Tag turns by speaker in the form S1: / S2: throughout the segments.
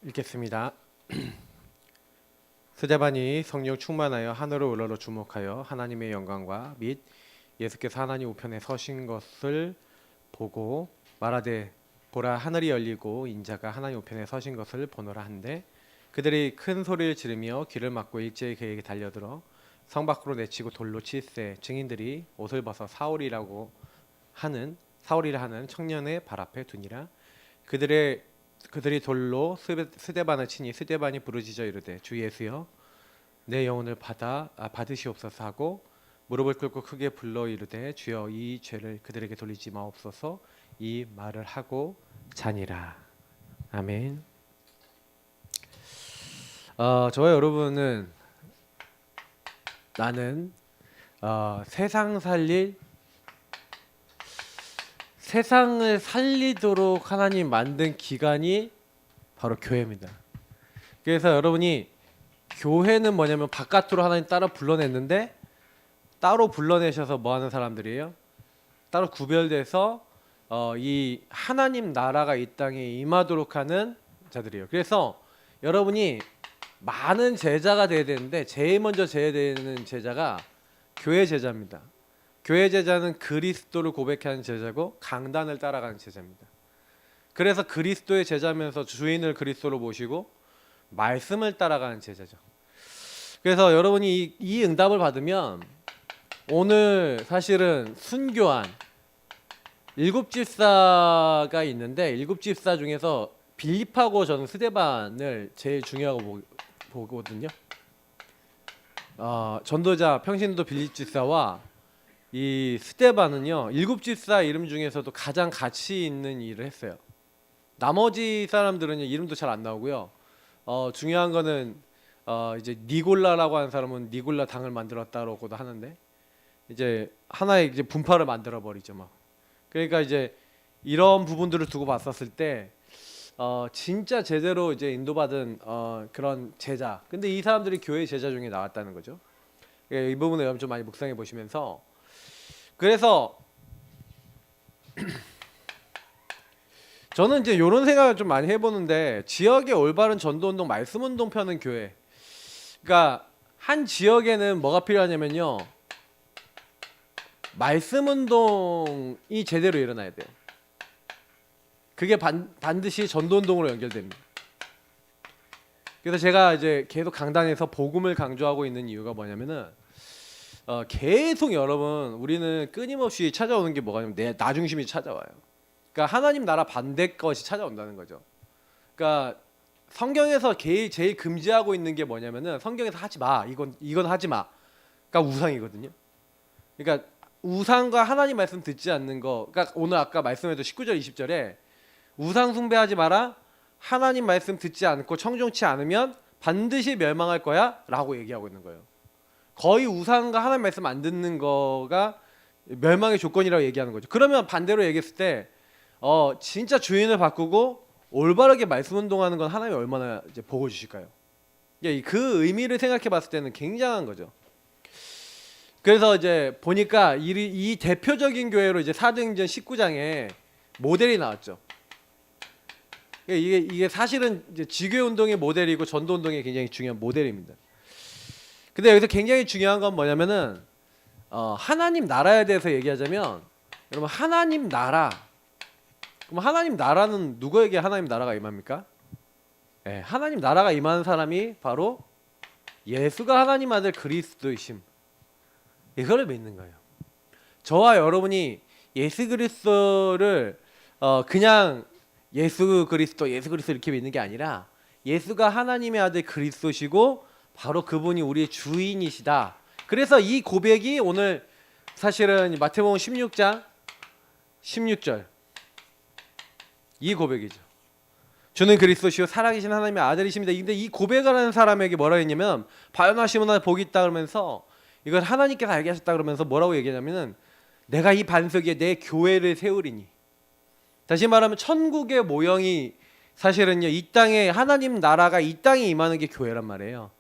S1: 읽겠습니다. 스데반이 성령 충만하여 하늘을 우러러 주목하여 하나님의 영광과 및 예수께서 하나님 우편에 서신 것을 보고 말하되 보라 하늘이 열리고 인자가 하나님 우편에 서신 것을 보노라 한데 그들이 큰 소리를 지르며 귀를 막고 일제히 그에게 달려들어 성 밖으로 내치고 돌로 치세 증인들이 옷을 벗어 사울이라 하는 청년의 발 앞에 두니라. 그들이 돌로 스데반을 치니 스데반이 부르짖어 이르되 주 예수여 내 영혼을 받으시옵소서 하고 무릎을 꿇고 크게 불러 이르되 주여 이 죄를 그들에게 돌리지 마옵소서. 이 말을 하고 자니라. 아멘. 저와 여러분은 나는 세상을 살리도록 하나님 만든 기관이 바로 교회입니다. 그래서 여러분이 교회는 뭐냐면 바깥으로 하나님 따로 불러냈는데 따로 불러내셔서 뭐 하는 사람들이에요? 따로 구별돼서 이 하나님 나라가 이 땅에 임하도록 하는 자들이에요. 그래서 여러분이 많은 제자가 돼야 되는데 제일 먼저 돼야 되는 제자가 교회 제자입니다. 교회 제자는 그리스도를 고백하는 제자고 강단을 따라가는 제자입니다. 그래서 그리스도의 제자면서 주인을 그리스도로 모시고 말씀을 따라가는 제자죠. 그래서 여러분이 이 응답을 받으면 오늘 사실은 순교한 7집사가 있는데 7집사 중에서 빌립하고 저는 스데반을 제일 중요하고 보거든요. 전도자 평신도 빌립 집사와 이 스데반은요 7집사 이름 중에서도 가장 가치 있는 일을 했어요. 나머지 사람들은 이름도 잘 안 나오고요. 중요한 거는 이제 니골라라고 하는 사람은 니골라 당을 만들었다고도 하는데 이제 하나의 이제 분파를 만들어 버리죠 막. 그러니까 이제 이런 부분들을 두고 봤었을 때 진짜 제대로 이제 인도받은 그런 제자. 근데 이 사람들이 교회 제자 중에 나왔다는 거죠. 이 부분을 여러분 좀 많이 묵상해 보시면서 그래서 저는 이제 이런 생각을 좀 많이 해보는데 지역의 올바른 전도운동, 말씀운동 펴는 교회. 그러니까 한 지역에는 뭐가 필요하냐면요. 말씀운동이 제대로 일어나야 돼요. 그게 반드시 전도운동으로 연결됩니다. 그래서 제가 이제 계속 강단에서 복음을 강조하고 있는 이유가 뭐냐면은 계속 여러분 우리는 끊임없이 찾아오는 게 뭐가 냐면 나 중심이 찾아와요. 그러니까 하나님 나라 반대 것이 찾아온다는 거죠. 그러니까 성경에서 제일 금지하고 있는 게 뭐냐면은 성경에서 하지 마. 이건 하지 마. 그러니까 우상이거든요. 그러니까 우상과 하나님 말씀 듣지 않는 거. 그러니까 오늘 아까 말씀에도 19절 20절에 우상 숭배하지 마라. 하나님 말씀 듣지 않고 청종치 않으면 반드시 멸망할 거야 라고 얘기하고 있는 거예요. 거의 우상과 하나님 말씀 안 듣는 거가 멸망의 조건이라고 얘기하는 거죠. 그러면 반대로 얘기했을 때 진짜 주인을 바꾸고 올바르게 말씀 운동하는 건 하나님이 얼마나 이제 복을 주실까요? 그 의미를 생각해 봤을 때는 굉장한 거죠. 그래서 이제 보니까 이 대표적인 교회로 이제 사도행전 19장에 모델이 나왔죠. 이게 사실은 이제 지교 운동의 모델이고 전도 운동의 굉장히 중요한 모델입니다. 근데 여기서 굉장히 중요한 건 뭐냐면은 하나님 나라에 대해서 얘기하자면 여러분 하나님 나라. 그럼 하나님 나라는 누구에게 하나님 나라가 임합니까? 네, 하나님 나라가 임하는 사람이 바로 예수가 하나님 아들 그리스도이심. 이거를 믿는 거예요. 저와 여러분이 예수 그리스도를 그냥 예수 그리스도 이렇게 믿는 게 아니라 예수가 하나님의 아들 그리스도시고 바로 그분이 우리의 주인이시다. 그래서 이 고백이 오늘 사실은 마태복음 16장 16절 이 고백이죠. 주는 그리스도시요 살아계신 하나님의 아들이십니다. 근데 이 고백을 하는 사람에게 뭐라 했냐면 발견하시면 복이 있다 그러면서 이걸 하나님께서 알게 하셨다 그러면서 뭐라고 얘기하냐면은 내가 이 반석 위에 내 교회를 세우리니. 다시 말하면 천국의 모형이 사실은요 이 땅에 하나님 나라가 이 땅에 임하는 게 교회란 말이에요.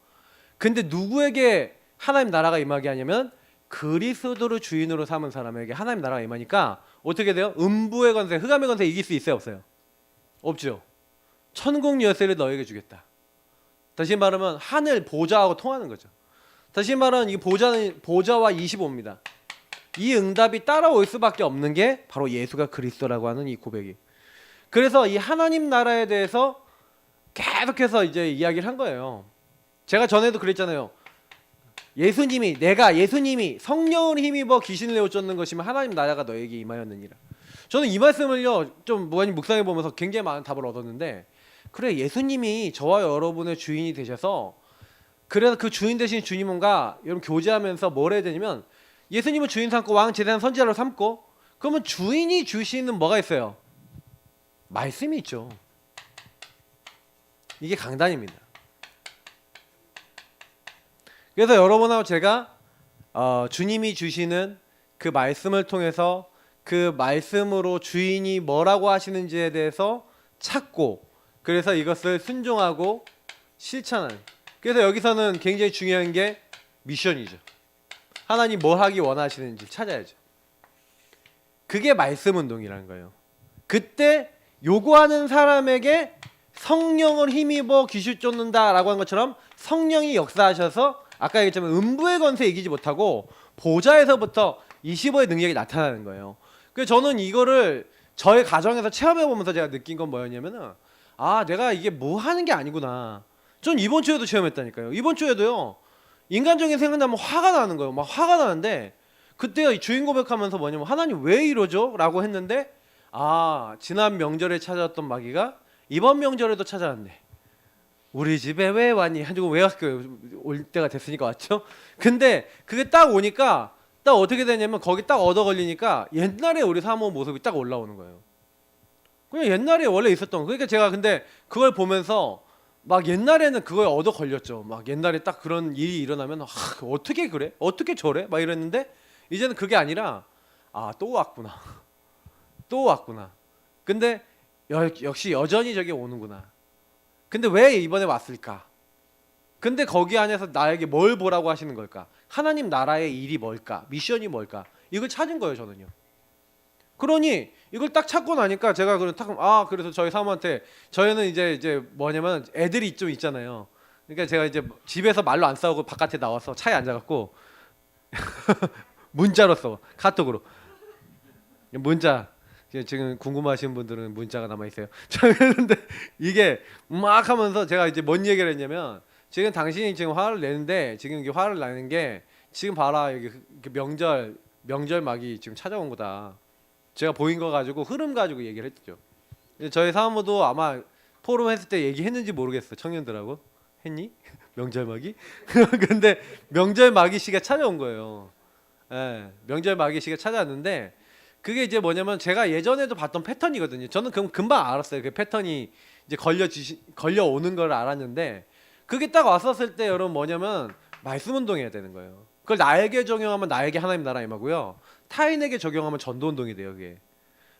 S1: 근데 누구에게 하나님 나라가 임하게 하냐면 그리스도를 주인으로 삼은 사람에게 하나님 나라가 임하니까 어떻게 돼요? 음부의 권세, 흑암의 권세 이길 수 있어요, 없어요? 없죠. 천국 열쇠를 너에게 주겠다. 다시 말하면 하늘 보좌하고 통하는 거죠. 다시 말하면 이 보좌와 25입니다. 이 응답이 따라올 수밖에 없는 게 바로 예수가 그리스도라고 하는 이 고백이. 그래서 이 하나님 나라에 대해서 계속해서 이제 이야기를 한 거예요. 제가 전에도 그랬잖아요. 예수님이 성령을 힘입어 귀신을 내어 쫓는 것이면 하나님 나라가 너에게 임하였느니라. 저는 이 말씀을요 좀 묵상해 보면서 굉장히 많은 답을 얻었는데, 그래 예수님이 저와 여러분의 주인이 되셔서, 그래서 그 주인 되신 주님과 여러분 교제하면서 뭘 해야 되냐면, 예수님은 주인 삼고 왕 제사장 선지자로 삼고, 그러면 주인이 주시는 뭐가 있어요? 말씀이 있죠. 이게 강단입니다. 그래서 여러분하고 제가 주님이 주시는 그 말씀을 통해서 그 말씀으로 주인이 뭐라고 하시는지에 대해서 찾고, 그래서 이것을 순종하고 실천하는. 그래서 여기서는 굉장히 중요한 게 미션이죠. 하나님 뭘 하기 원하시는지 찾아야죠. 그게 말씀 운동이라는 거예요. 그때 요구하는 사람에게 성령을 힘입어 귀신 쫓는다라고 한 것처럼 성령이 역사하셔서 아까 얘기했지만 음부의 권세 이기지 못하고 보좌에서부터 25의 능력이 나타나는 거예요. 그래서 저는 이거를 저의 가정에서 체험해 보면서 제가 느낀 건 뭐였냐면은, 아 내가 이게 뭐 하는 게 아니구나. 전 이번 주에도 체험했다니까요. 이번 주에도요 인간적인 생각나면 화가 나는 거예요. 막 화가 나는데, 그때 주인 고백하면서 뭐냐면 하나님 왜 이러죠? 라고 했는데, 아 지난 명절에 찾아왔던 마귀가 이번 명절에도 찾아왔네. 우리 집에 왜 왔니? 한주고 왜 왔어요? 올 때가 됐으니까 왔죠. 근데 그게 딱 오니까 딱 어떻게 되냐면, 거기 딱 얻어 걸리니까 옛날에 우리 사모 모습이 딱 올라오는 거예요. 그냥 옛날에 원래 있었던. 그러니까 제가 근데 그걸 보면서 막 옛날에는 그거에 얻어 걸렸죠. 막 옛날에 딱 그런 일이 일어나면 어떻게 그래? 어떻게 저래? 막 이랬는데, 이제는 그게 아니라 아 또 왔구나. 또 왔구나. 근데 역시 여전히 저게 오는구나. 근데 왜 이번에 왔을까? 근데 거기 안에서 나에게 뭘 보라고 하시는 걸까? 하나님 나라의 일이 뭘까? 미션이 뭘까? 이걸 찾은 거예요, 저는요. 그러니 이걸 딱 찾고 나니까 제가 그래서 저희 사모한테, 저희는 이제 뭐냐면 애들이 좀 있잖아요. 그러니까 제가 이제 집에서 말로 안 싸우고 바깥에 나와서 차에 앉아갖고 문자로 써, 카톡으로 문자. 지금 궁금하신 분들은 문자가 남아 있어요. 그런데 이게 막 하면서 제가 이제 뭔 얘기를 했냐면, 지금 당신이 지금 화를 내는데, 지금 이게 화를 내는 게 지금 봐라, 여기 명절 막이 지금 찾아온 거다. 제가 보인 거 가지고 흐름 가지고 얘기를 했죠. 저희 사모도 아마 포럼 했을 때 얘기했는지 모르겠어. 청년들하고 했니? 명절 막이? 근데 명절 막이 씨가 찾아온 거예요. 예, 명절 막이 씨가 찾아왔는데, 그게 이제 뭐냐면 제가 예전에도 봤던 패턴이거든요. 저는 금방 알았어요. 그 패턴이 이제 걸려오는 걸 알았는데, 그게 딱 왔었을 때 여러분 뭐냐면 말씀 운동해야 되는 거예요. 그걸 나에게 적용하면 나에게 하나님 나라 임하고요, 타인에게 적용하면 전도 운동이 돼요, 그게.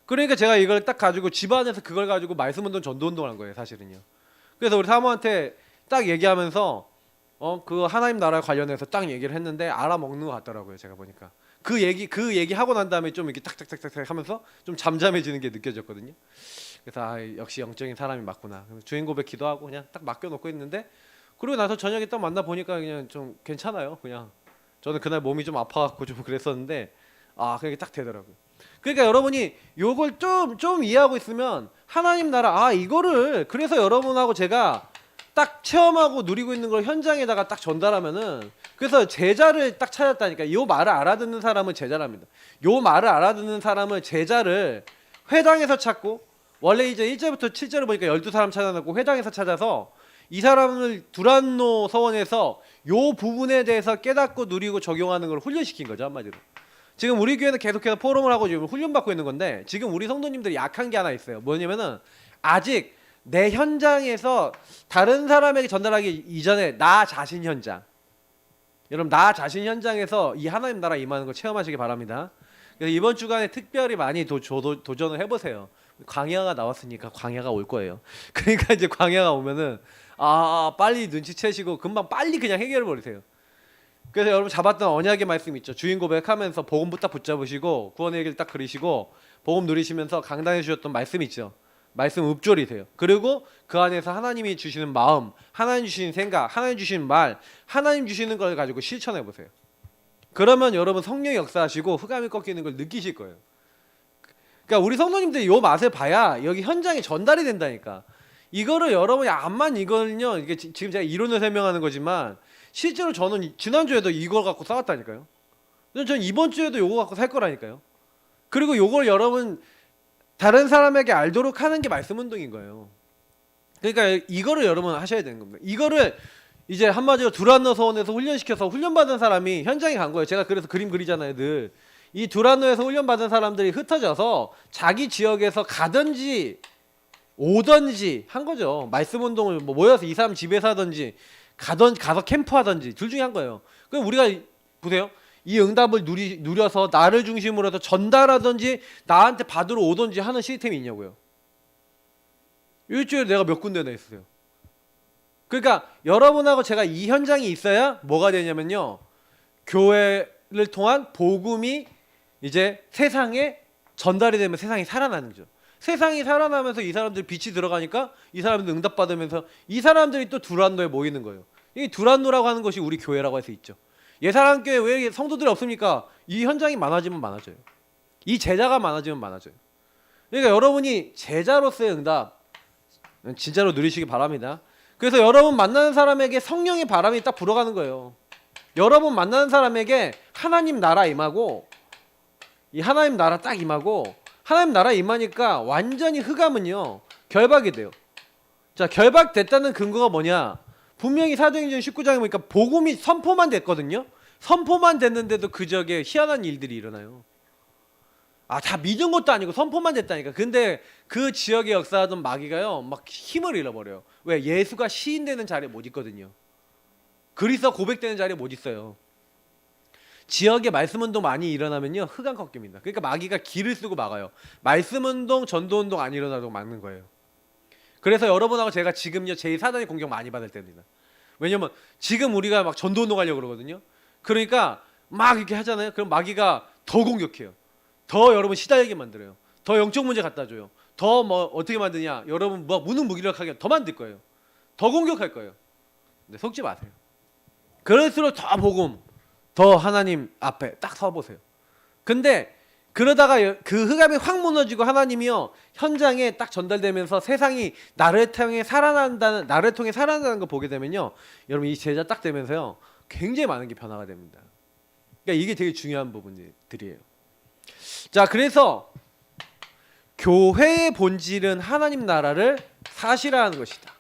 S1: 그러니까 제가 이걸 딱 가지고 집안에서 그걸 가지고 말씀 운동, 전도 운동을 한 거예요, 사실은요. 그래서 우리 사모한테 딱 얘기하면서 그 하나님 나라 관련해서 딱 얘기를 했는데 알아먹는 것 같더라고요, 제가 보니까. 그 얘기 하고 난 다음에 좀 이렇게 탁탁탁탁 하면서 좀 잠잠해지는 게 느껴졌거든요. 그래서 역시 영적인 사람이 맞구나. 주인 고백 기도하고 그냥 딱 맡겨놓고 있는데, 그리고 나서 저녁에 딱 만나 보니까 그냥 좀 괜찮아요. 그냥 저는 그날 몸이 좀 아파갖고 좀 그랬었는데, 그게 딱 되더라고요. 그러니까 여러분이 요걸 좀 이해하고 있으면 하나님 나라, 이거를 그래서 여러분하고 제가 딱 체험하고 누리고 있는 걸 현장에다가 딱 전달하면은, 그래서 제자를 딱 찾았다니까. 요 말을 알아듣는 사람은 제자랍니다. 요 말을 알아듣는 사람은 제자를 회당에서 찾고, 원래 이제 1절부터 7절을 보니까 12사람 찾아놓고 회당에서 찾아서 이 사람을 두란노 서원에서 요 부분에 대해서 깨닫고 누리고 적용하는 걸 훈련시킨 거죠, 한마디로. 지금 우리 교회는 계속해서 포럼을 하고 지금 훈련받고 있는 건데, 지금 우리 성도님들이 약한 게 하나 있어요. 뭐냐면은 아직 내 현장에서 다른 사람에게 전달하기 이전에 나 자신 현장, 여러분 나 자신 현장에서 이 하나님 나라 임하는 걸 체험하시기 바랍니다. 그래서 이번 주간에 특별히 많이 도전을 해보세요. 광야가 나왔으니까 광야가 올 거예요. 그러니까 이제 광야가 오면은 빨리 눈치채시고 금방 빨리 그냥 해결해 버리세요. 그래서 여러분 잡았던 언약의 말씀 있죠. 주인 고백하면서 복음부터 붙잡으시고 구원의 얘기를 딱 그리시고 복음 누리시면서 강단해 주셨던 말씀 있죠. 말씀 읊조리세요. 그리고 그 안에서 하나님이 주시는 마음, 하나님 주시는 생각, 하나님 주시는 말, 하나님 주시는 걸 가지고 실천해 보세요. 그러면 여러분 성령이 역사하시고 흑암이 꺾이는 걸 느끼실 거예요. 그러니까 우리 성도님들이 요 맛을 봐야 여기 현장에 전달이 된다니까. 이거를 여러분이 암만 이거는요, 이게 지금 제가 이론을 설명하는 거지만 실제로 저는 지난주에도 이걸 갖고 싸웠다니까요. 저는 이번 주에도 요거 갖고 살 거라니까요. 그리고 요걸 여러분 다른 사람에게 알도록 하는 게 말씀 운동인 거예요. 그러니까 이거를 여러분 하셔야 되는 겁니다. 이거를 이제 한마디로 두란노 서원에서 훈련시켜서 훈련받은 사람이 현장에 간 거예요. 제가 그래서 그림 그리잖아요, 늘. 이 두란노에서 훈련받은 사람들이 흩어져서 자기 지역에서 가든지 오든지 한 거죠. 말씀 운동을 뭐 모여서 이 사람 집에서 하든지 가서 캠프하든지 둘 중에 한 거예요. 그럼 우리가 보세요. 이 응답을 누려서 나를 중심으로 해서 전달하든지 나한테 받으러 오든지 하는 시스템이 있냐고요. 일주일에 내가 몇 군데나 있어요. 그러니까 여러분하고 제가 이 현장에 있어야 뭐가 되냐면요, 교회를 통한 복음이 이제 세상에 전달이 되면 세상이 살아나는 거죠. 세상이 살아나면서 이 사람들이 빛이 들어가니까 이 사람들 응답받으면서 이 사람들이 또 두란노에 모이는 거예요. 이 두란노라고 하는 것이 우리 교회라고 할 수 있죠. 예사랑교회 왜 성도들이 없습니까? 이 현장이 많아지면 많아져요. 이 제자가 많아지면 많아져요. 그러니까 여러분이 제자로서의 응답 진짜로 누리시기 바랍니다. 그래서 여러분 만나는 사람에게 성령의 바람이 딱 불어가는 거예요. 여러분 만나는 사람에게 하나님 나라 임하고, 이 하나님 나라 딱 임하고, 하나님 나라 임하니까 완전히 흑암은요 결박이 돼요. 자, 결박됐다는 근거가 뭐냐? 분명히 사도행전 19장에 보니까 복음이 선포만 됐거든요. 선포만 됐는데도 그 지역에 희한한 일들이 일어나요. 다 믿은 것도 아니고 선포만 됐다니까. 근데 그 지역에 역사하던 마귀가요 막 힘을 잃어버려요. 왜? 예수가 시인되는 자리에 못 있거든요. 그리스도 고백되는 자리에 못 있어요. 지역에 말씀 운동 많이 일어나면요 흑암 꺾입니다. 그러니까 마귀가 기를 쓰고 막아요. 말씀 운동, 전도 운동 안 일어나도록 막는 거예요. 그래서 여러분하고 제가 지금요 제4단의 공격 많이 받을 때입니다. 왜냐면 지금 우리가 막 전도 운동 하려고 그러거든요. 그러니까 막 이렇게 하잖아요. 그럼 마귀가 더 공격해요. 더 여러분 시달리게 만들어요. 더 영적 문제 갖다 줘요. 더 뭐 어떻게 만드냐? 여러분 뭐 무능무기력하게 더 만들 거예요. 더 공격할 거예요. 근데 속지 마세요. 그럴수록 더 복음, 더 하나님 앞에 딱 서보세요. 근데 그러다가 그 흑암이 확 무너지고 하나님이요 현장에 딱 전달되면서 세상이 나를 통해 살아난다는 걸 보게 되면요, 여러분 이 제자 딱 되면서요 굉장히 많은 게 변화가 됩니다. 그러니까 이게 되게 중요한 부분들이에요. 자, 그래서 교회의 본질은 하나님 나라를 사실화하는 것이다.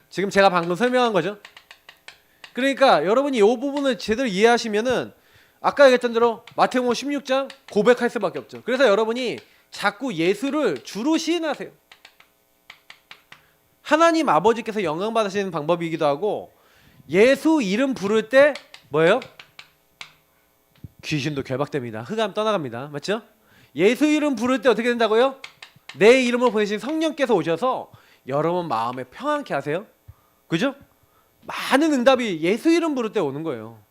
S1: 지금 제가 방금 설명한 거죠. 그러니까 여러분이 이 부분을 제대로 이해하시면은 아까 얘기했던 대로 마태복음 16장 고백할 수밖에 없죠. 그래서 여러분이 자꾸 예수를 주로 시인하세요. 하나님 아버지께서 영광 받으시는 방법이기도 하고, 예수 이름 부를 때 뭐예요? 귀신도 결박됩니다. 흑암 떠나갑니다. 맞죠? 예수 이름 부를 때 어떻게 된다고요? 내 이름으로 보내신 성령께서 오셔서 여러분 마음에 평안케 하세요. 그죠? 많은 응답이 예수 이름 부를 때 오는 거예요.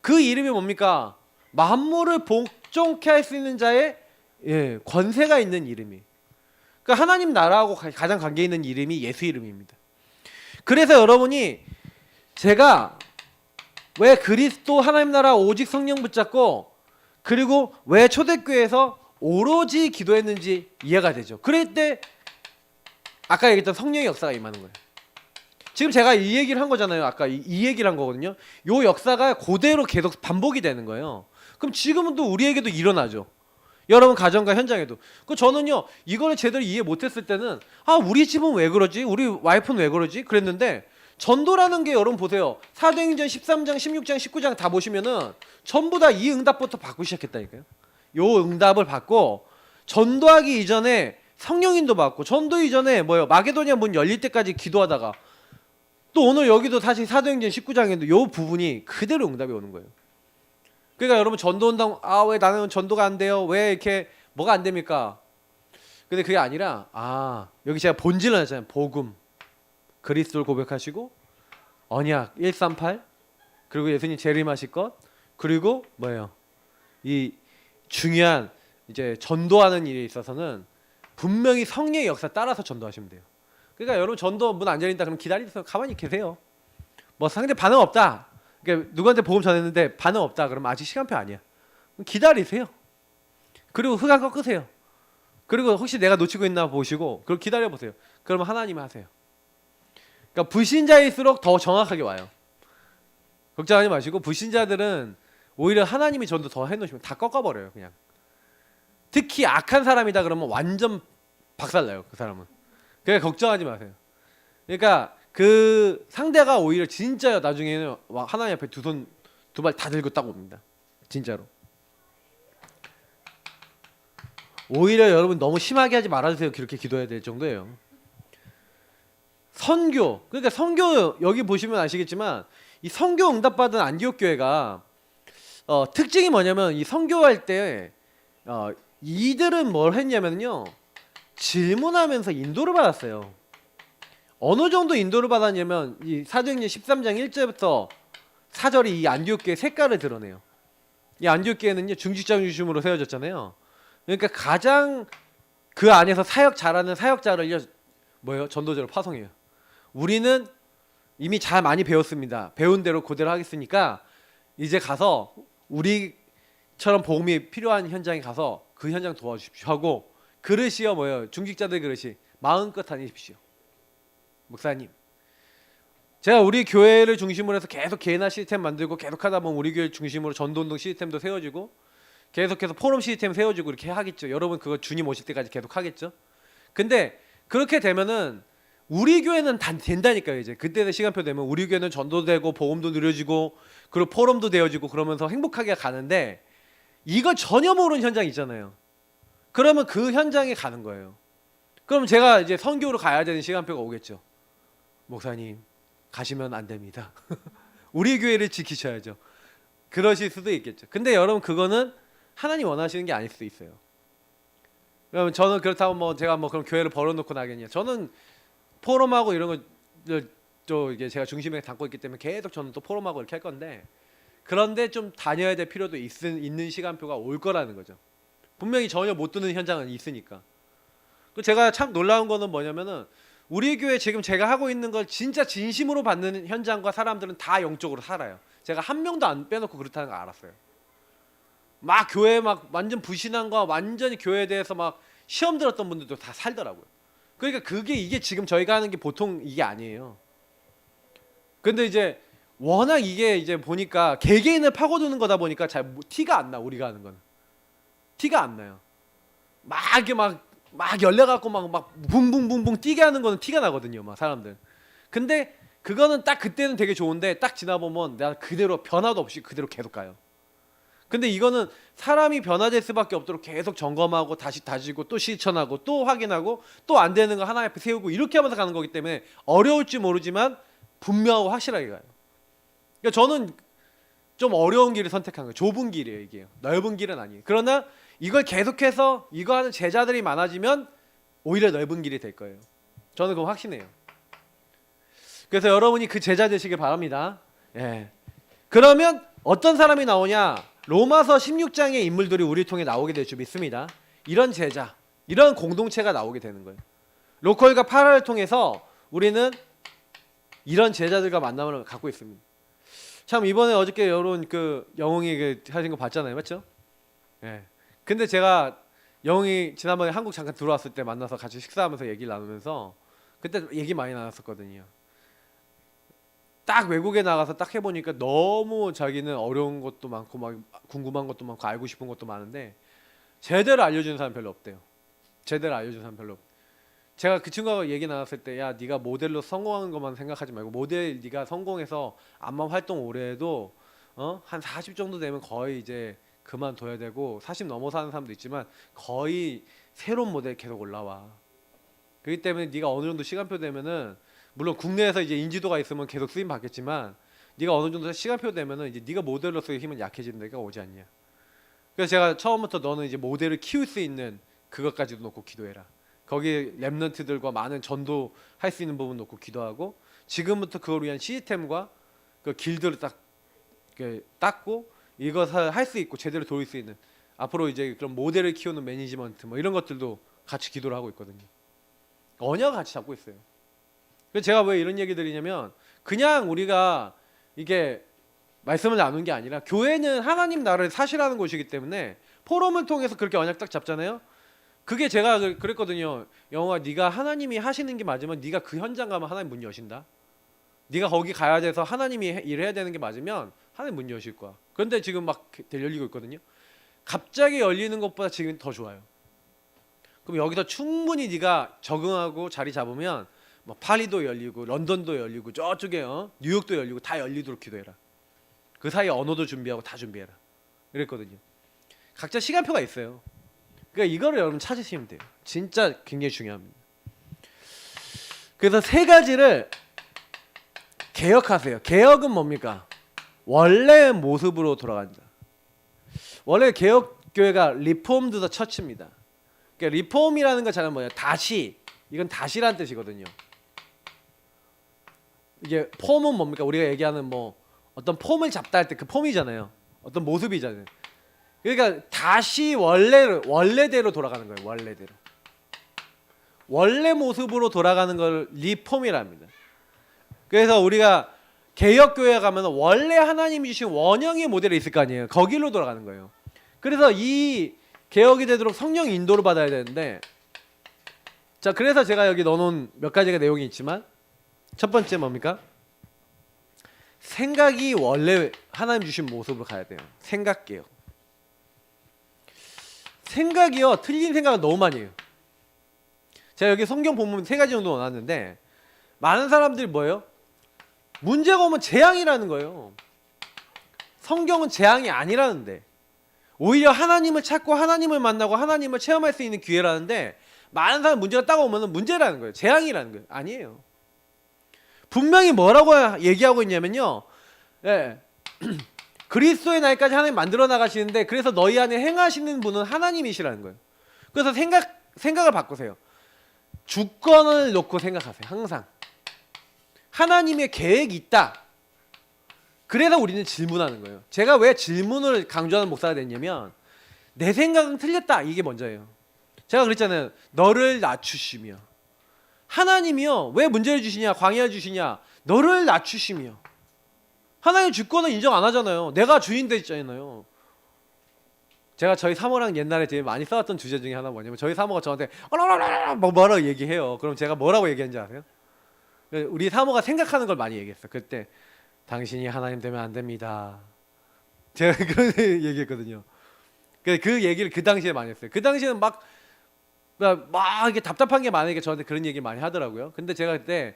S1: 그 이름이 뭡니까? 만물을 복종케 할 수 있는 자의 권세가 있는 이름이. 그러니까 하나님 나라하고 가장 관계 있는 이름이 예수 이름입니다. 그래서 여러분이 제가 왜 그리스도 하나님 나라 오직 성령 붙잡고, 그리고 왜 초대교회에서 오로지 기도했는지 이해가 되죠. 그럴 때 아까 얘기했던 성령의 역사가 임하는 거예요. 지금 제가 이 얘기를 한 거잖아요. 아까 이 얘기를 한 거거든요. 요 역사가 그대로 계속 반복이 되는 거예요. 그럼 지금은 또 우리에게도 일어나죠. 여러분 가정과 현장에도. 그 저는요 이거를 제대로 이해 못했을 때는 우리 집은 왜 그러지? 우리 와이프는 왜 그러지? 그랬는데 전도라는 게 여러분 보세요. 사도행전 13장, 16장, 19장 다 보시면은 전부 다 이 응답부터 받고 시작했다니까요. 요 응답을 받고 전도하기 이전에 성령인도 받고, 전도 이전에 마게도니아 문 열릴 때까지 기도하다가, 또 오늘 여기도 다시 사도행전 19장에도 요 부분이 그대로 응답이 오는 거예요. 그러니까 여러분 전도 온다고 왜 나는 전도가 안 돼요? 왜 이렇게 뭐가 안 됩니까? 근데 그게 아니라 여기 제가 본질을 하잖아요. 복음, 그리스도를 고백하시고 언약 138, 그리고 예수님 재림하실 것, 그리고 이 중요한 이제 전도하는 일에 있어서는 분명히 성령의 역사 따라서 전도하시면 돼요. 그러니까 여러분 전도 문 안 열린다 그러면 기다리면서 가만히 계세요. 뭐 상대 반응 없다. 그러니까 누구한테 복음 전했는데 반응 없다. 그러면 아직 시간표 아니야. 기다리세요. 그리고 흑암 꺾으세요. 그리고 혹시 내가 놓치고 있나 보시고 그걸 기다려 보세요. 그러면 하나님이 하세요. 그러니까 불신자일수록 더 정확하게 와요. 걱정하지 마시고 불신자들은 오히려 하나님이 전도 더 해놓으시면 다 꺾어버려요. 그냥. 특히 악한 사람이다 그러면 완전 박살나요. 그 사람은. 그러니까 걱정하지 마세요. 그러니까 그 상대가 오히려 진짜 나중에는 하나님 앞에 두 손 두 발 다 들고 딱 옵니다. 진짜로. 오히려 여러분 너무 심하게 하지 말아주세요. 그렇게 기도해야 될 정도예요. 선교. 그러니까 선교 여기 보시면 아시겠지만 이 선교 응답받은 안디옥 교회가 특징이 뭐냐면 이 선교할 때 이들은 뭘 했냐면요. 질문하면서 인도를 받았어요. 어느 정도 인도를 받았냐면 이 사도행전 13장 1절부터 4절이 이 안디옥 교회 색깔을 드러내요. 이 안디옥 교회는요 중직자 중심으로 세워졌잖아요. 그러니까 가장 그 안에서 사역 잘하는 사역자를 뭐예요? 전도자로 파송해요. 우리는 이미 잘 많이 배웠습니다. 배운 대로 그대로 하겠으니까 이제 가서 우리처럼 복음이 필요한 현장에 가서 그 현장 도와주십시오 하고 그릇이요 뭐예요? 중직자들 그릇이 마음껏 다니십시오. 목사님 제가 우리 교회를 중심으로 해서 계속 개인화 시스템 만들고 계속 하다 보면 우리 교회 중심으로 전도운동 시스템도 세워지고 계속해서 포럼 시스템 세워지고 이렇게 하겠죠. 여러분 그거 주님 오실 때까지 계속 하겠죠. 근데 그렇게 되면은 우리 교회는 다 된다니까요. 이제 그때는 시간표 되면 우리 교회는 전도되고 복음도 누려지고 그리고 포럼도 되어지고 그러면서 행복하게 가는데 이거 전혀 모르는 현장이 있잖아요. 그러면 그 현장에 가는 거예요. 그럼 제가 이제 선교로 가야 되는 시간표가 오겠죠. 목사님 가시면 안 됩니다. 우리 교회를 지키셔야죠. 그러실 수도 있겠죠. 근데 여러분 그거는 하나님 원하시는 게 아닐 수도 있어요. 그러면 저는 그렇다고 뭐 제가 뭐 그럼 교회를 벌어놓고 나겠냐? 저는 포럼하고 이런 거또 이게 제가 중심에 담고 있기 때문에 계속 저는 또 포럼하고 이렇게 할 건데 그런데 좀 다녀야 될 필요도 있는 시간표가 올 거라는 거죠. 분명히 전혀 못 듣는 현장은 있으니까. 제가 참 놀라운 거는 뭐냐면은 우리 교회 지금 제가 하고 있는 걸 진짜 진심으로 받는 현장과 사람들은 다 영적으로 살아요. 제가 한 명도 안 빼놓고 그렇다는 걸 알았어요. 막 교회 막 완전 불신앙과 완전히 교회에 대해서 막 시험 들었던 분들도 다 살더라고요. 그러니까 이게 지금 저희가 하는 게 보통 이게 아니에요. 근데 이제 워낙 이게 이제 보니까 개개인을 파고드는 거다 보니까 잘 티가 안 나. 우리가 하는 건 티가 안 나요. 막 이게 막 열려갖고 막 붕붕붕붕 뛰게 하는 거는 티가 나거든요. 막 사람들. 근데 그거는 딱 그때는 되게 좋은데 딱 지나보면 내가 그대로 변화도 없이 그대로 계속 가요. 근데 이거는 사람이 변화될 수밖에 없도록 계속 점검하고 다시 다지고 또 실천하고 또 확인하고 또 안 되는 거 하나 앞에 세우고 이렇게 하면서 가는 거기 때문에 어려울지 모르지만 분명하고 확실하게 가요. 그러니까 저는 좀 어려운 길을 선택한 거예요. 좁은 길이에요. 이게 넓은 길은 아니에요. 그러나 이걸 계속해서 이거 하는 제자들이 많아지면 오히려 넓은 길이 될 거예요. 저는 그거 확신해요. 그래서 여러분이 그 제자 되시길 바랍니다. 예. 그러면 어떤 사람이 나오냐? 로마서 16장의 인물들이 우리 통해 나오게 될 줄 믿습니다. 이런 제자, 이런 공동체가 나오게 되는 거예요. 로컬과 파라를 통해서 우리는 이런 제자들과 만남을 갖고 있습니다. 참 이번에 어저께 여러분 그 영웅이 그 하신 거 봤잖아요, 맞죠? 예. 근데 제가 영웅이 지난번에 한국 잠깐 들어왔을 때 만나서 같이 식사하면서 얘기를 나누면서 그때 얘기 많이 나눴었거든요. 딱 외국에 나가서 딱 해보니까 너무 자기는 어려운 것도 많고 막 궁금한 것도 많고 알고 싶은 것도 많은데 제대로 알려주는 사람 별로 없대요. 제대로 알려주는 사람 별로 없대요. 제가 그 친구하고 얘기 나눴을 때 야 네가 모델로 성공하는 것만 생각하지 말고 모델 네가 성공해서 암만 활동 오래 해도 한 40 정도 되면 거의 이제 그만둬야 되고 40 넘어서 하는 사람도 있지만 거의 새로운 모델 계속 올라와. 그렇기 때문에 네가 어느 정도 시간표 되면은 물론 국내에서 이제 인지도가 있으면 계속 쓰임 받겠지만 네가 어느 정도 시간표 되면은 이제 네가 모델로서의 힘은 약해지는 데가 오지 않냐. 그래서 제가 처음부터 너는 이제 모델을 키울 수 있는 그것까지도 놓고 기도해라. 거기에 랩런트들과 많은 전도할 수 있는 부분 놓고 기도하고 지금부터 그걸 위한 시스템과 그 길들을 딱 닦고 이것을 할 수 있고 제대로 돌릴 수 있는 앞으로 이제 그런 모델을 키우는 매니지먼트 뭐 이런 것들도 같이 기도를 하고 있거든요. 언약을 같이 잡고 있어요. 그래서 제가 왜 이런 얘기 드리냐면 그냥 우리가 이게 말씀을 나누는 게 아니라 교회는 하나님 나라를 사실하는 곳이기 때문에 포럼을 통해서 그렇게 언약 딱 잡잖아요. 그게 제가 그랬거든요. 영호가 네가 하나님이 하시는 게 맞으면 네가 그 현장 가면 하나님 문 여신다. 네가 거기 가야 돼서 하나님이 일을 해야 되는 게 맞으면 하나님 문 여실 거야. 그런데 지금 막 열리고 있거든요. 갑자기 열리는 것보다 지금 더 좋아요. 그럼 여기서 충분히 네가 적응하고 자리 잡으면 뭐 파리도 열리고 런던도 열리고 저쪽에 뉴욕도 열리고 다 열리도록 기도해라. 그 사이에 언어도 준비하고 다 준비해라. 그랬거든요. 각자 시간표가 있어요. 그러니까 이거를 여러분 찾으시면 돼요. 진짜 굉장히 중요합니다. 그래서 세 가지를 개혁하세요. 개혁은 뭡니까? 원래의 모습으로 돌아간다. 원래 개혁교회가 리폼드 더 처치입니다. 그러니까 리폼이라는 거 잘 뭐예요? 다시. 이건 다시란 뜻이거든요. 이게 폼은 뭡니까? 우리가 얘기하는 뭐 어떤 폼을 잡다 할 때 그 폼이잖아요. 어떤 모습이잖아요. 그러니까 다시 원래대로 돌아가는 거예요. 원래대로. 원래 모습으로 돌아가는 걸 리폼이라 합니다. 그래서 우리가 개혁교회 가면 원래 하나님이 주신 원형의 모델이 있을 거 아니에요. 거기로 돌아가는 거예요. 그래서 이 개혁이 되도록 성령 인도를 받아야 되는데, 자, 그래서 제가 여기 넣어놓은 몇 가지가 내용이 있지만 첫 번째 뭡니까? 생각이 원래 하나님 주신 모습으로 가야 돼요. 생각 개혁. 생각이요, 틀린 생각을 너무 많이 해요. 제가 여기 성경 본문 세 가지 정도 넣어놨는데 많은 사람들이 뭐예요? 문제가 오면 재앙이라는 거예요. 성경은 재앙이 아니라는데, 오히려 하나님을 찾고 하나님을 만나고 하나님을 체험할 수 있는 기회라는데 많은 사람 문제가 딱 오면 문제라는 거예요. 재앙이라는 거예요. 아니에요. 분명히 뭐라고 얘기하고 있냐면요, 그리스도의 날까지 하나님 만들어 나가시는데 그래서 너희 안에 행하시는 분은 하나님이시라는 거예요. 그래서 생각을 바꾸세요. 주권을 놓고 생각하세요. 항상 하나님의 계획이 있다. 그래서 우리는 질문하는 거예요. 제가 왜 질문을 강조하는 목사가 됐냐면 내 생각은 틀렸다, 이게 먼저예요. 제가 그랬잖아요. 너를 낮추시며. 하나님이요, 왜 문제를 주시냐, 광야를 주시냐? 너를 낮추시며. 하나님 주권을 인정 안 하잖아요. 내가 주인 되잖아요. 제가 저희 사모랑 옛날에 되게 많이 싸웠던 주제 중에 하나 뭐냐면, 저희 사모가 저한테 뭐라고 얘기해요. 그럼 제가 뭐라고 얘기했는지 아세요? 우리 사모가 생각하는 걸 많이 얘기했어요. 그때 당신이 하나님 되면 안 됩니다. 제가 그런 얘기했거든요. 그 얘기를 그 당시에 많이 했어요. 그 당시에는 막 이게 답답한 게 많으니까 저한테 그런 얘기를 많이 하더라고요. 근데 제가 그때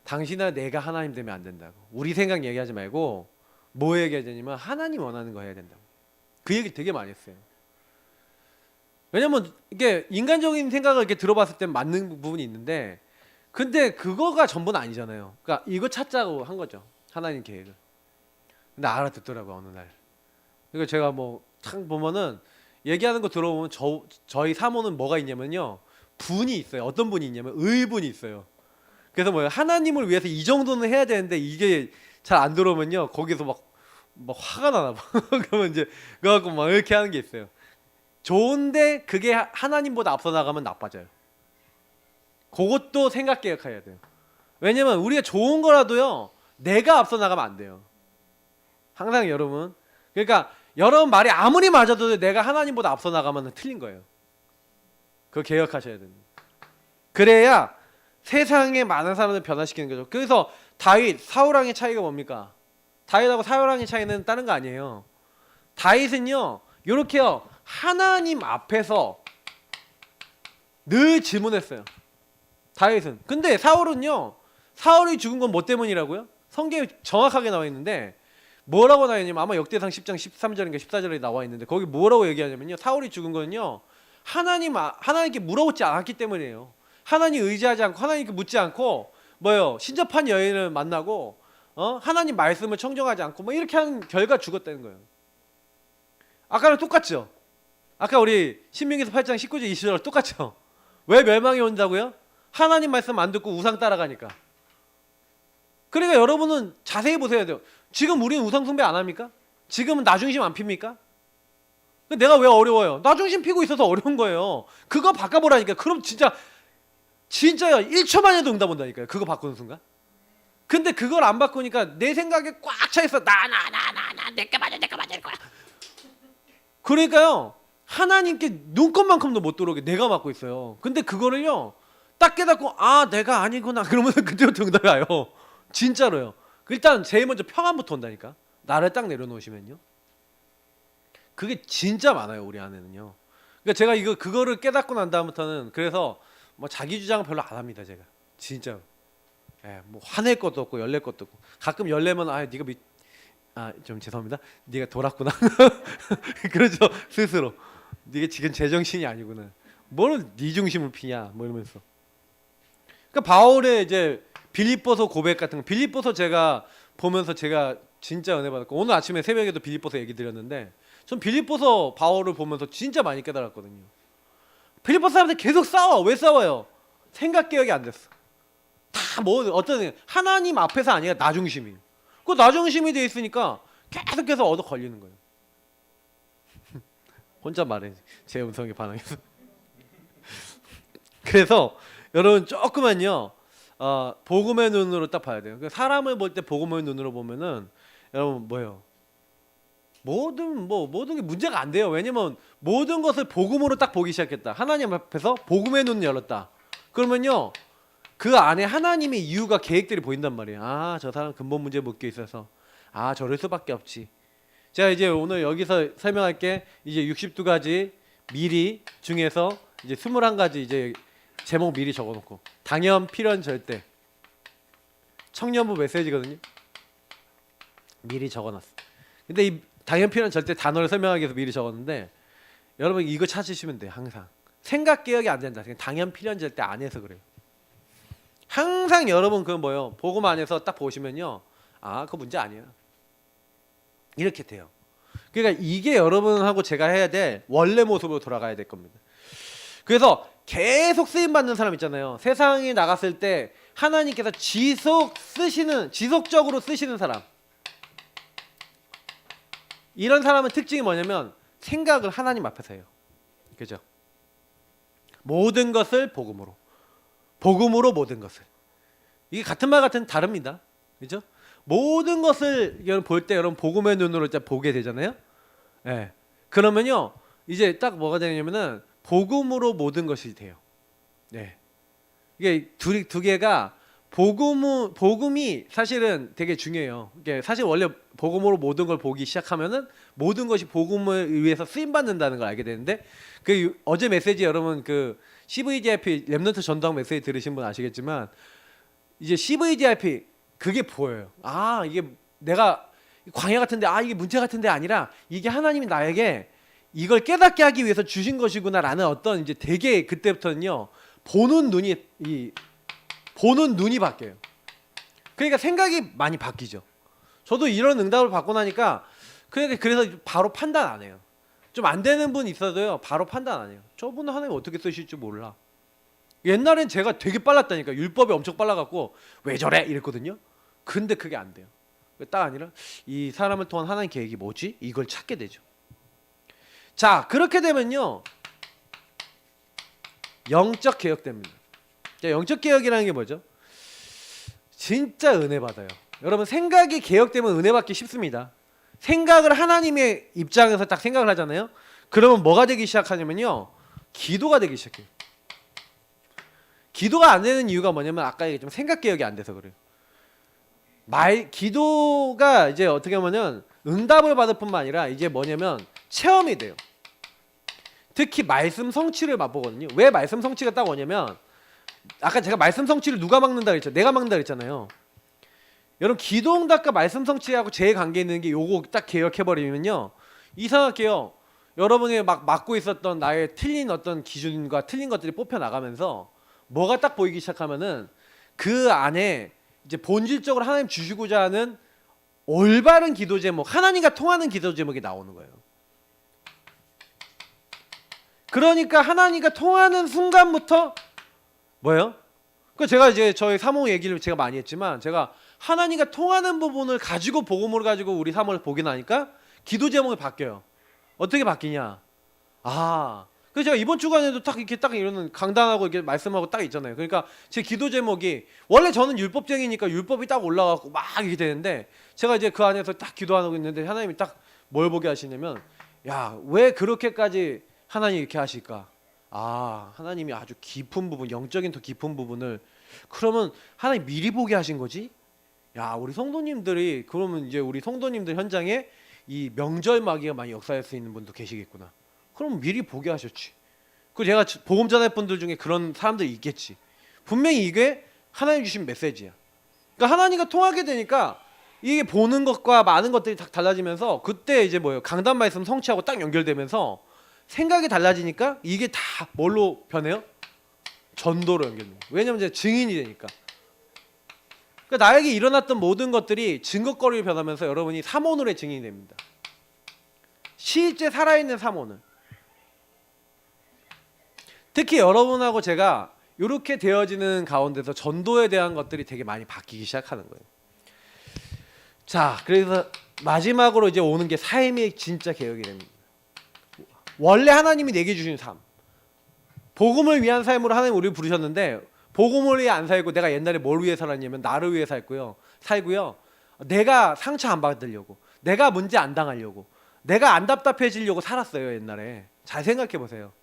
S1: 당신아, 내가 하나님 되면 안 된다고. 우리 생각 얘기하지 말고 뭐 얘기하자면 하나님 원하는 거 해야 된다고. 그 얘기 되게 많이 했어요. 왜냐면 이게 인간적인 생각을 이렇게 들어봤을 때 맞는 부분이 있는데, 근데 그거가 전부는 아니잖아요. 그러니까 이거 찾자고 한 거죠. 하나님 계획을. 근데 알아듣더라고요, 어느 날. 그러니까 제가 뭐 탁 보면은 얘기하는 거 들어보면 저희 사모는 뭐가 있냐면요, 분이 있어요. 어떤 분이 있냐면 의분이 있어요. 그래서 뭐예요? 하나님을 위해서 이 정도는 해야 되는데 이게 잘 안 들어오면요, 거기서 막 화가 나나 봐. 그러면 이제 그거 갖고 막 이렇게 하는 게 있어요. 좋은데 그게 하나님보다 앞서 나가면 나빠져요. 그것도 생각 개혁해야 돼요. 왜냐면 우리가 좋은 거라도요, 내가 앞서 나가면 안 돼요. 항상 여러분, 그러니까 여러분 말이 아무리 맞아도 내가 하나님보다 앞서 나가면 틀린 거예요. 그거 개혁하셔야 됩니다. 그래야 세상에 많은 사람을 변화시키는 거죠. 그래서 다윗, 사울왕의 차이가 뭡니까? 다윗하고 사울왕의 차이는 다른 거 아니에요. 다윗은요, 이렇게요, 하나님 앞에서 늘 질문했어요. 다윗은. 근데 사울은요, 사울이 죽은 건 뭐 때문이라고요? 성경에 정확하게 나와 있는데 뭐라고 나와 있냐면, 아마 역대상 10장 13절인가 14절에 나와 있는데 거기 뭐라고 얘기하냐면요, 사울이 죽은 거는요, 하나님께 물어보지 않았기 때문이에요. 하나님 의지하지 않고 하나님께 묻지 않고 뭐요, 신접한 여인을 만나고 하나님 말씀을 청정하지 않고 뭐 이렇게 하는 결과 죽었다는 거예요. 아까랑 똑같죠? 아까 우리 신명기서 8장 19절 20절 똑같죠? 왜 멸망이 온다고요? 하나님 말씀 안 듣고 우상 따라가니까. 그러니까 여러분은 자세히 보셔야 돼요. 지금 우리는 우상 숭배 안 합니까? 지금은 나 중심 안 핍니까? 내가 왜 어려워요? 나 중심 피고 있어서 어려운 거예요. 그거 바꿔보라니까. 그럼 진짜요. 1초만 해도 응답 온다니까요. 그거 바꾸는 순간. 근데 그걸 안 바꾸니까 내 생각에 꽉 차 있어. 나 내게 맞을 거야. 그러니까요. 하나님께 눈곱만큼도 못 들어오게 내가 맡고 있어요. 근데 그거를요. 딱 깨닫고 내가 아니구나. 그러면 그때부터 응답이 와요. 진짜로요. 일단 제일 먼저 평안부터 온다니까. 나를 딱 내려놓으시면요. 그게 진짜 많아요. 우리 안에는요. 그러니까 제가 그거를 깨닫고 난 다음부터는 그래서 뭐 자기 주장은 별로 안 합니다. 제가 진짜로. 뭐 화낼 것도 없고 열낼 것도 없고 가끔 열내면 네가 좀 죄송합니다. 네가 돌았구나. 그러죠 스스로. 네가 지금 제정신이 아니구나. 뭘 네 중심을 피냐 뭐 이러면서. 그러니까 바울의 이제 빌립보서 고백 같은 거 빌립보서 제가 보면서 제가 진짜 은혜 받았고 오늘 아침에 새벽에도 빌립보서 얘기 드렸는데 전 빌립보서 바울을 보면서 진짜 많이 깨달았거든요. 빌립보 사람들 계속 싸워. 왜 싸워요? 생각 개혁이 안 됐어. 다 뭐 어떤 하나님 앞에서 아니라 나 중심이에요. 그 나 중심이 돼 있으니까 계속해서 얻어 걸리는 거예요. 혼자 말해. 제 음성에 반응해서. 그래서 여러분 조금만요. 복음의 눈으로 딱 봐야 돼요. 사람을 볼 때 복음의 눈으로 보면은 여러분 뭐예요? 모든 게 문제가 안 돼요. 왜냐면 모든 것을 복음으로 딱 보기 시작했다. 하나님 앞에서 복음의 눈을 열었다. 그러면요. 그 안에 하나님의 이유가 계획들이 보인단 말이에요. 저 사람 근본 문제에 묶여 있어서 저럴 수밖에 없지. 제가 이제 오늘 여기서 설명할 게 이제 62가지 미리 중에서 이제 21가지 이제 제목 미리 적어놓고 당연 필연 절대 청년부 메시지거든요. 미리 적어놨어. 근데 이 당연 필연 절대 단어를 설명하기 위해서 미리 적었는데 여러분 이거 찾으시면 돼요. 항상 생각 개혁이 안 된다. 당연 필연 절대 안 해서 그래요. 항상 여러분 그 뭐요 복음 안에서 딱 보시면요 그거 문제 아니야 이렇게 돼요. 그러니까 이게 여러분하고 제가 해야 될 원래 모습으로 돌아가야 될 겁니다. 그래서 계속 쓰임 받는 사람 있잖아요. 세상에 나갔을 때 하나님께서 지속적으로 쓰시는 사람. 이런 사람의 특징이 뭐냐면 생각을 하나님 앞에서 해요. 그죠? 모든 것을 복음으로 모든 것을. 이게 같은 말 같은 다릅니다. 그죠? 모든 것을 여러분 볼 때 여러분 복음의 눈으로 이제 보게 되잖아요. 그러면요. 이제 딱 뭐가 되냐면은 복음으로 모든 것이 돼요. 이게 두 개가 복음이 사실은 되게 중요해요. 이게 사실 원래 복음으로 모든 걸 보기 시작하면은 모든 것이 복음을 위해서 쓰임 받는다는 걸 알게 되는데 어제 메시지 여러분 CVDIP 렘넌트 전도학 메시지 들으신 분 아시겠지만 이제 CVDIP 그게 보여요. 이게 내가 광야 같은데 이게 문제 같은데 아니라 이게 하나님이 나에게 이걸 깨닫게 하기 위해서 주신 것이구나라는 어떤 이제 되게 그때부터는요 보는 눈이 바뀌어요. 그러니까 생각이 많이 바뀌죠. 저도 이런 응답을 받고 나니까 그래서 바로 판단 안 해요. 좀 안 되는 분 있어도요 바로 판단 안 해요. 저분은 하나님 어떻게 쓰실 줄 몰라. 옛날엔 제가 되게 빨랐다니까. 율법이 엄청 빨라갖고 왜 저래 이랬거든요. 근데 그게 안 돼요. 딱 아니라 이 사람을 통한 하나님 계획이 뭐지? 이걸 찾게 되죠. 자 그렇게 되면요 영적 개혁됩니다. 영적 개혁이라는 게 뭐죠? 진짜 은혜 받아요. 여러분 생각이 개혁되면 은혜 받기 쉽습니다. 생각을 하나님의 입장에서 딱 생각을 하잖아요. 그러면 뭐가 되기 시작하냐면요 기도가 되기 시작해요. 기도가 안 되는 이유가 뭐냐면 아까 얘기했지만 생각 개혁이 안 돼서 그래요. 기도가 이제 어떻게 하면은 응답을 받을 뿐만 아니라 이제 뭐냐면 체험이 돼요. 특히 말씀 성취를 맛보거든요. 왜 말씀 성취가 딱 오냐면 아까 제가 말씀 성취를 누가 막는다 그랬죠? 내가 막는다 그랬잖아요. 여러분 기도 응답과 말씀 성취하고 제일 관계 있는 게 요거 딱 개혁해버리면요 이상하게요 여러분이 막 막고 있었던 나의 틀린 어떤 기준과 틀린 것들이 뽑혀 나가면서 뭐가 딱 보이기 시작하면은 그 안에 이제 본질적으로 하나님 주시고자 하는 올바른 기도 제목, 하나님과 통하는 기도 제목이 나오는 거예요. 그러니까 하나님과 통하는 순간부터 뭐예요? 그 제가 이제 저희 사모 얘기를 제가 많이 했지만 제가 하나님과 통하는 부분을 가지고 복음을 가지고 우리 사모를 보게 나니까 기도 제목이 바뀌어요. 어떻게 바뀌냐? 그래서 제가 이번 주간에도 딱 이렇게 딱 이런 강단하고 이렇게 말씀하고 딱 있잖아요. 그러니까 제 기도 제목이 원래 저는 율법쟁이니까 율법이 딱 올라가고 막 이렇게 되는데 제가 이제 그 안에서 딱 기도하고 있는데 하나님이 딱 뭘 보게 하시냐면 야, 왜 그렇게까지 하나님이 이렇게 하실까? 하나님이 아주 깊은 부분, 영적인 더 깊은 부분을 그러면 하나님 미리 보게 하신 거지? 야, 우리 성도님들이 그러면 이제 우리 성도님들 현장에 이 명절 마귀가 많이 역사할 수 있는 분도 계시겠구나. 그럼 미리 보게 하셨지. 그 제가 복음 전할 분들 중에 그런 사람들이 있겠지. 분명히 이게 하나님 주신 메시지야. 그러니까 하나님과 통하게 되니까 이게 보는 것과 많은 것들이 다 달라지면서 그때 이제 뭐예요? 강단 말씀 성취하고 딱 연결되면서 생각이 달라지니까 이게 다 뭘로 변해요? 전도로 연결돼요. 왜냐면 이제 증인이 되니까. 그러니까 나에게 일어났던 모든 것들이 증거거리로 변하면서 여러분이 삼오늘의 증인이 됩니다. 실제 살아있는 삼오늘. 특히 여러분하고 제가 이렇게 되어지는 가운데서 전도에 대한 것들이 되게 많이 바뀌기 시작하는 거예요. 자, 그래서 마지막으로 이제 오는 게 삶의 진짜 개혁이 됩니다. 원래 하나님이 내게 주신 삶, 복음을 위한 삶으로 하나님 우리를 부르셨는데 복음을 위해 안 살고 내가 옛날에 뭘 위해 살았냐면 나를 위해 살고요. 내가 상처 안 받으려고, 내가 문제 안 당하려고, 내가 안 답답해지려고 살았어요. 옛날에. 잘 생각해 보세요.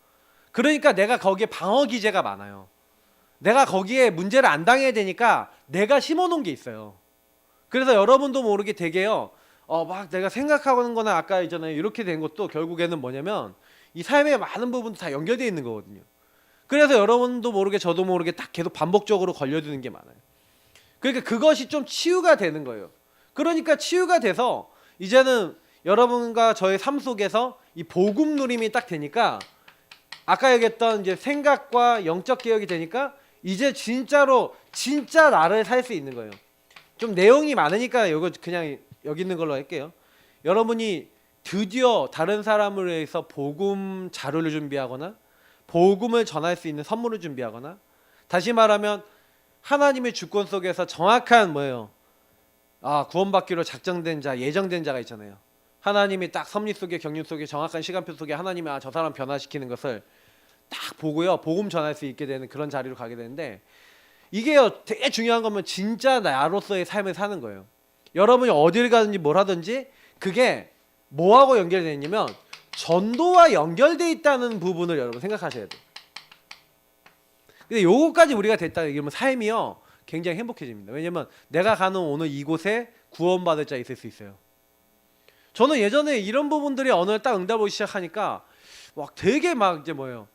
S1: 그러니까 내가 거기에 방어 기제가 많아요. 내가 거기에 문제를 안 당해야 되니까 내가 심어놓은 게 있어요. 그래서 여러분도 모르게 되게요. 막 내가 생각하는 거나 아까 있잖아요. 이렇게 된 것도 결국에는 뭐냐면 이 삶의 많은 부분도 다 연결되어 있는 거거든요. 그래서 여러분도 모르게 저도 모르게 딱 계속 반복적으로 걸려드는 게 많아요. 그러니까 그것이 좀 치유가 되는 거예요. 그러니까 치유가 돼서 이제는 여러분과 저의 삶 속에서 이 복음 누림이 딱 되니까 아까 얘기했던 이제 생각과 영적 개혁이 되니까 이제 진짜로 진짜 나를 살 수 있는 거예요. 좀 내용이 많으니까 이거 그냥 여기 있는 걸로 할게요. 여러분이 드디어 다른 사람을 위해서 복음 자료를 준비하거나 복음을 전할 수 있는 선물을 준비하거나 다시 말하면 하나님의 주권 속에서 정확한 뭐예요? 구원받기로 작정된 자, 예정된 자가 있잖아요. 하나님이 딱 섭리 속에 경륜 속에 정확한 시간표 속에 하나님이 저 사람 변화시키는 것을 딱 보고요. 복음 전할 수 있게 되는 그런 자리로 가게 되는데 이게요. 되게 중요한 거면 진짜 나로서의 삶을 사는 거예요. 여러분이 어딜 가든지 뭘 하든지 그게 뭐하고 연결되어 있냐면 전도와 연결되어 있다는 부분을 여러분 생각하셔야 돼요. 근데 요거까지 우리가 됐다 이러면 삶이요. 굉장히 행복해집니다. 왜냐면 내가 가는 오늘 이곳에 구원받을 자 있을 수 있어요. 저는 예전에 이런 부분들이 어느 날 딱 응답 오기 시작하니까 막 되게 막 이제 뭐예요.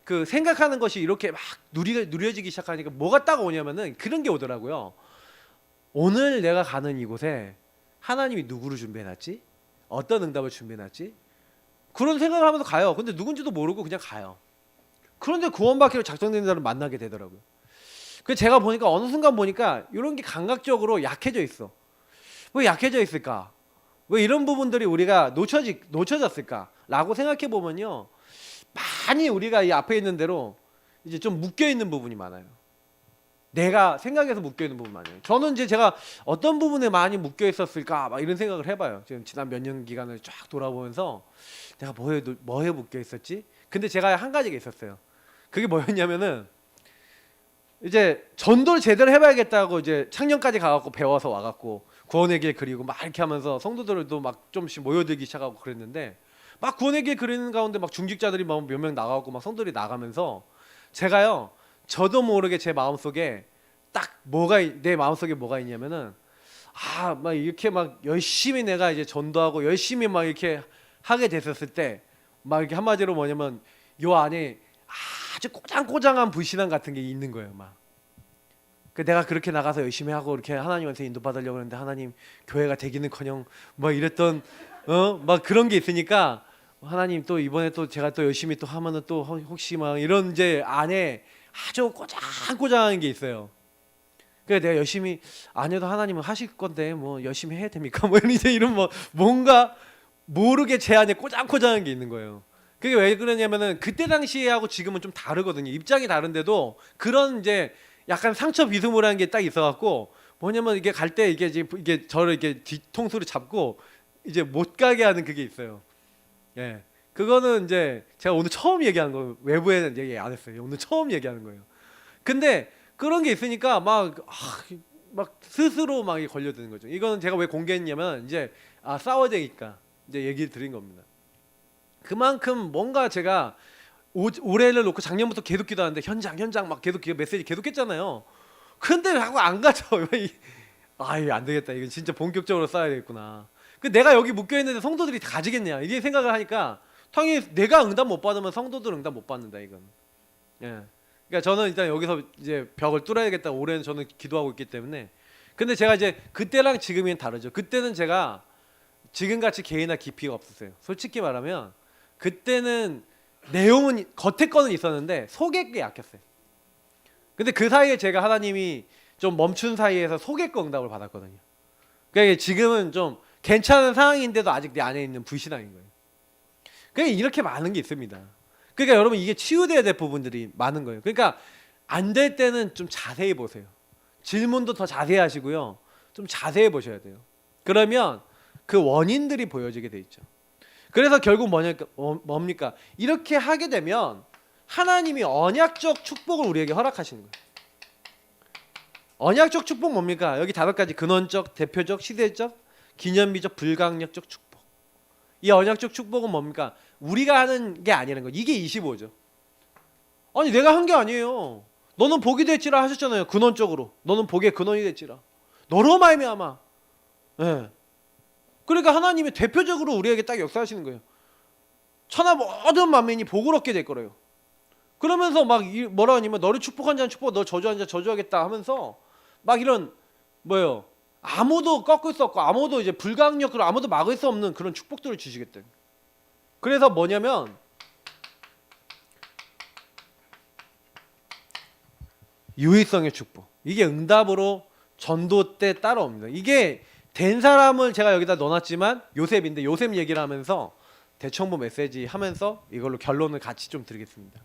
S1: 그 생각하는 것이 이렇게 막 누려지기 시작하니까 뭐가 딱 오냐면은 그런 게 오더라고요. 오늘 내가 가는 이곳에 하나님이 누구를 준비해놨지? 어떤 응답을 준비해놨지? 그런 생각을 하면서 가요. 근데 누군지도 모르고 그냥 가요. 그런데 구원받기로 작정된 자를 만나게 되더라고요. 그 제가 보니까 어느 순간 보니까 이런 게 감각적으로 약해져 있어. 왜 약해져 있을까? 왜 이런 부분들이 우리가 놓쳐졌을까라고 생각해 보면요, 많이 우리가 이 앞에 있는 대로 이제 좀 묶여 있는 부분이 많아요. 내가 생각해서 묶여 있는 부분 많아요. 저는 이제 제가 어떤 부분에 많이 묶여 있었을까 막 이런 생각을 해봐요. 지금 지난 몇 년 기간을 쫙 돌아보면서 내가 뭐에 묶여 있었지? 근데 제가 한 가지가 있었어요. 그게 뭐였냐면은 이제 전도를 제대로 해봐야겠다고 이제 창녕까지 가갖고 배워서 와갖고 구원의 길 그리고 막 이렇게 하면서 성도들도 막 좀씩 모여들기 시작하고 그랬는데 막 구원의 길 그리는 가운데 막 중직자들이 막 몇 명 나가고 막 성도들이 나가면서 제가요 저도 모르게 제 마음속에 딱 내 마음속에 뭐가 있냐면은 막 이렇게 막 열심히 내가 이제 전도하고 열심히 막 이렇게 하게 됐었을 때 막 이렇게 한마디로 뭐냐면 요 안에 아주 꼬장꼬장한 불신앙 같은 게 있는 거예요. 막 내가 그렇게 나가서 열심히 하고 이렇게 하나님한테 인도받으려고 했는데 하나님 교회가 되기는커녕 막 이랬던 막 그런 게 있으니까 하나님 또 이번에 또 제가 또 열심히 또 하면은 또 혹시 막 이런 이제 안에 아주 꼬장꼬장한 게 있어요. 그래서 내가 열심히 안 해도 하나님은 하실 건데 뭐 열심히 해야 됩니까? 뭐 이제 이런 뭐 뭔가 모르게 제 안에 꼬장꼬장한 게 있는 거예요. 그게 왜 그러냐면은 그때 당시하고 지금은 좀 다르거든요. 입장이 다른데도 그런 이제 약간 상처 비스무리한 게 딱 있어갖고 뭐냐면 이게 갈 때 이게 저를 이게 뒤통수를 잡고 이제 못 가게 하는 그게 있어요. 예. 그거는 이제 제가 오늘 처음 얘기하는 거 외부에는 얘기 안 했어요. 오늘 처음 얘기하는 거예요. 근데 그런 게 있으니까 막 스스로 막 걸려드는 거죠. 이거는 제가 왜 공개했냐면 이제 싸워야 되니까 이제 얘기를 드린 겁니다. 그만큼 뭔가 제가 올해를 놓고 작년부터 계속 기도하는데 현장 막 계속 메시지 계속 했잖아요. 근데 자꾸 안 가죠. 이거 안 되겠다. 이건 진짜 본격적으로 싸워야 되겠구나. 그 내가 여기 묶여 있는데 성도들이 다 가지겠냐 이게 생각을 하니까 당연히 내가 응답 못 받으면 성도들 응답 못 받는다 이건. 예. 그러니까 저는 일단 여기서 이제 벽을 뚫어야겠다. 올해는 저는 기도하고 있기 때문에. 근데 제가 이제 그때랑 지금이 다르죠. 그때는 제가 지금같이 개인화 깊이가 없었어요. 솔직히 말하면 그때는 내용은 겉에 거는 있었는데 속에 게 약했어요. 근데 그 사이에 제가 하나님이 좀 멈춘 사이에서 속에 거 응답을 받았거든요. 그러니까 지금은 좀 괜찮은 상황인데도 아직 내 안에 있는 불신앙인 거예요. 그러니까 이렇게 많은 게 있습니다. 그러니까 여러분 이게 치유돼야 될 부분들이 많은 거예요. 그러니까 안 될 때는 좀 자세히 보세요. 질문도 더 자세히 하시고요. 좀 자세히 보셔야 돼요. 그러면 그 원인들이 보여지게 돼 있죠. 그래서 결국 뭡니까? 이렇게 하게 되면 하나님이 언약적 축복을 우리에게 허락하시는 거예요. 언약적 축복 뭡니까? 여기 5가지 근원적, 대표적, 시대적, 기념비적, 불강력적 축복. 이 언약적 축복은 뭡니까? 우리가 하는 게 아니라는 거예요. 이게 25죠. 아니 내가 한 게 아니에요. 너는 복이 될지라 하셨잖아요. 근원적으로. 너는 복의 근원이 될지라. 너로 말미암아. 예. 그러니까 하나님이 대표적으로 우리에게 딱 역사하시는 거예요. 천하 모든 만민이 복을 얻게 될 거래요. 그러면서 막 뭐라 하냐면 너를 축복한 자는 축복, 너 저주한 자 저주하겠다 하면서 막 이런 뭐예요? 아무도 꺾을 수 없고 아무도 이제 불가항력으로 아무도 막을 수 없는 그런 축복들을 주시겠대. 그래서 뭐냐면 유의성의 축복. 이게 응답으로 전도 때 따라옵니다. 이게 된 사람을 제가 여기다 넣어놨지만 요셉인데 요셉 얘기를 하면서 대청보 메시지 하면서 이걸로 결론을 같이 좀 드리겠습니다.